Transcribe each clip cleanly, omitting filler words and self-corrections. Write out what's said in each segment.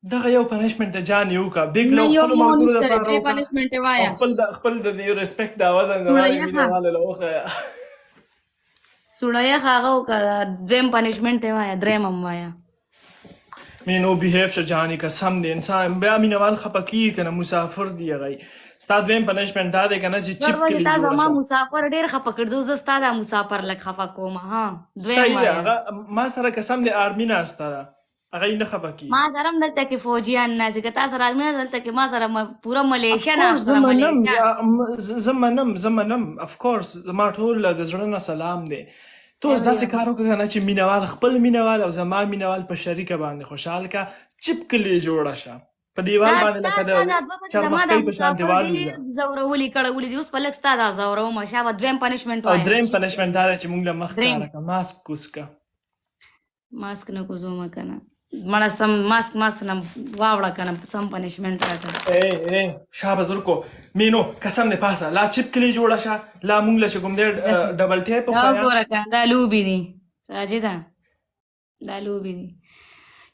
دغه یو پنشمنټ د جان یو کا بیگ نه لو یو خپل یو ملګرو د نشته پاره درې وکړه پنشمنټ او وایا. خپل د دې ریسپیکټ د اواز سوړه غواړي یخه مینه والو له وخه سوړه یخه هغه وکړه دویم پنشمنټ یې وایا درېیم هم وایا. مینو بیهیو شه جانی قسم دې انسان بیا مینه وال خپکی کنه مسافر دی غي ستا دویم پنشمنٹ دا دی کنه چې چپ ورځ کلی تا جوړه زما شه مسافر ډېر خفه کړ زه ستا دا مسافر لږ خفه کوم ها دویم صحیح ده وایا. هغه ما سره قسم دې آرمي ناسته ده هغه نه خپکی ما سره هم دلته کې فوجیان ناست که تا سره آرمي دلته کې ما سره پوره اف ملیشه کورس ناسته زمنم ملیشه. زمنم اف کورس ما ټول د زړه نه سلام دی تو اوس داسې everyone. کار وکړه کنه چې مینوال خپل مینوال او زما مینوال په شریکه باندې خوشحال کا چپ کلی جوړه شه په دیوال تا باندې لکه تا دا د دوه بچې زما دا چرمختۍ په شان مسافر دیوال ډېر وځه زورولي کړولي دي اوس په لږ ستا دا زورومه شابه دویم پنشمنټ او وایم دریم پنشمنټ دا دی چې موږ له مخ دریم کاره که ماسک کوسکه ماسک نه کوزومه کنه مړه سم ماسک نه واوړه کنه سم پنشمنټ راکړه. ای شابه زرکو مینو قسم دې پاسه لا چپ کلی جوړه شه لا موږ له چې کوم دی ډبل ټیپ دا وخایا وګوره کنه دا لوبې دي ساجده دا لوبې دي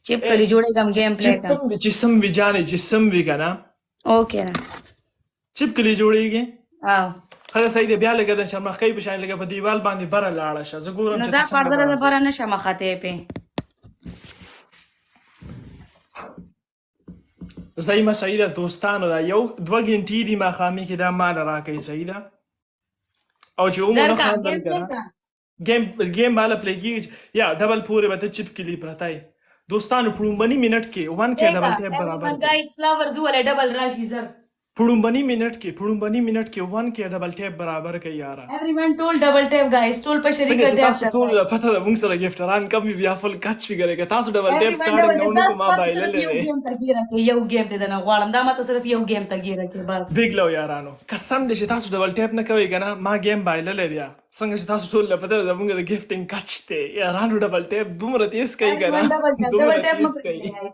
چپ کلی جوړېږم ګیم پلی کا جسم وی جانې جسم وی کنه اوکې ده چپ کلی جوړیږي او خدا صحیح دی بیا لګه د چرمخۍ په شان لګه په دیوال باندې بره لاړه شه زه ګورم نو چې دا ته څنګه پرده بره لپاره نشم خطې پې زایمه سعیده دوستانو دا یو دوه غنټې دي ماښامي کې دا مال راکوي سعیده او چې عمر درکا خاندل ګیم پلی کنه کا گیم بالا پلی کیږي یا ډبل پورې به ته چپ کلی پرتای دوستانو پړومبني منټ کې 1 کې ډبل ټیپ برابر everyone guys flowers ولې ډبل راشي زر پړومبني منټ کې 1 کې ډبل ټیپ برابر کوي یاره everyone ټول ډبل ټیپ guys ټول په شریک څنګه چې ټیپ تاسو ټول پته ده موږ سره ګفټران کم بیا فل کچ فګره کې تاسو ډبل ټیپ سٹارټینګ نو نو ما بایللې یو ګیم ته ګیره کې یو ګیم ته نه غواړم دا ماته صرف یو ګیم ته ګیره کې بس دیګلو یارانو قسم دې چې تاسو ډبل ټیپ نه کوي کنه ما ګیم بایللې بیا څنګه چې تاسو ټول پته ده موږ د گیفټینګ کچ ته یارانو ډبل ټیپ دومره تیز کوي کنه ډبل ټیپ مې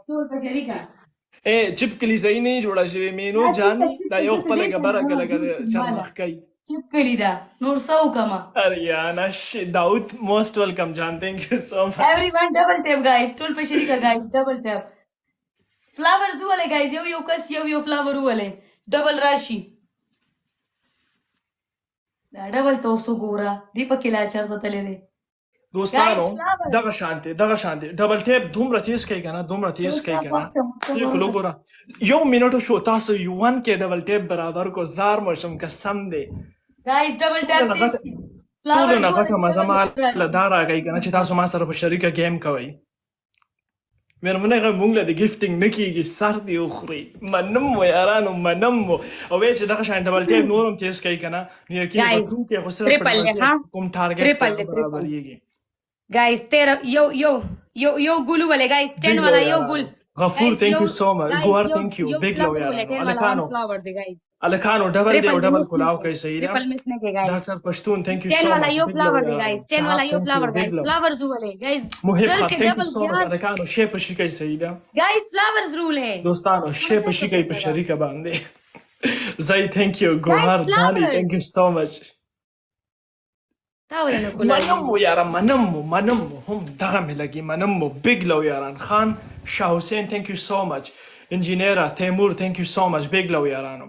ټول په شریک اے چپ کلی زئی نه جوړه شوی مینو جانی دا یو خپل خبره کله چرمخ کوي چپ کلی دا نور سو کما اریانا داؤد موسٹ ویلکم جان تھینک یو سو مچ everyone double tap guys ټول په شریک guys double tap flowers ولې guys یو کس یو flower ولې ډبل راشي دا ډبل توسو ګورا دی په کلا چرته تللی دی دوستانو دغه شانتي ډبل ټیپ دومره تیز کوي کنه یو کلو ګورا یو منټ شو تاسو یو 1 کې ډبل ټیپ برابر کو زار مشم قسم دی guys double tap ټول نه غټه مزه مال لدار راګي کنه چې تاسو ما سره په شریکه گیم کوي مېرمنه غو مونږ له د گیفټینګ نکیږي سر دی خوري منم و یارانو منم او چې دغه شان ډبل ټیپ نورم تیز کوي کنه نو یقین وکړو کې خو سره کوم ټارګټ برابرېږي guys تیرا یو ګولو ولې guys 10 والا یو ګول غفور thank you so much ګوار thank you big love یار الکانو ډبل دی او ډبل کلاو کوي صحیح ټریپل مس نه کې guys ډاکټر پښتون thank you so 10 much والا یو فلاور دی guys 10 والا یو فلاور guys flowers ولې guys محب thank you so much الکانو شی په شي کوي صحیح ده guys flowers رول ہے دوستانو شی په شي کوي په شریکه باندې زای thank you ګوار دانی thank you so much تا ولې نه کولای منمو یارا منمو هم دغه مې لګي منمو big love یاران خان شاه حسین thank you so much انجینیرا تیمور thank you so much big love یارانو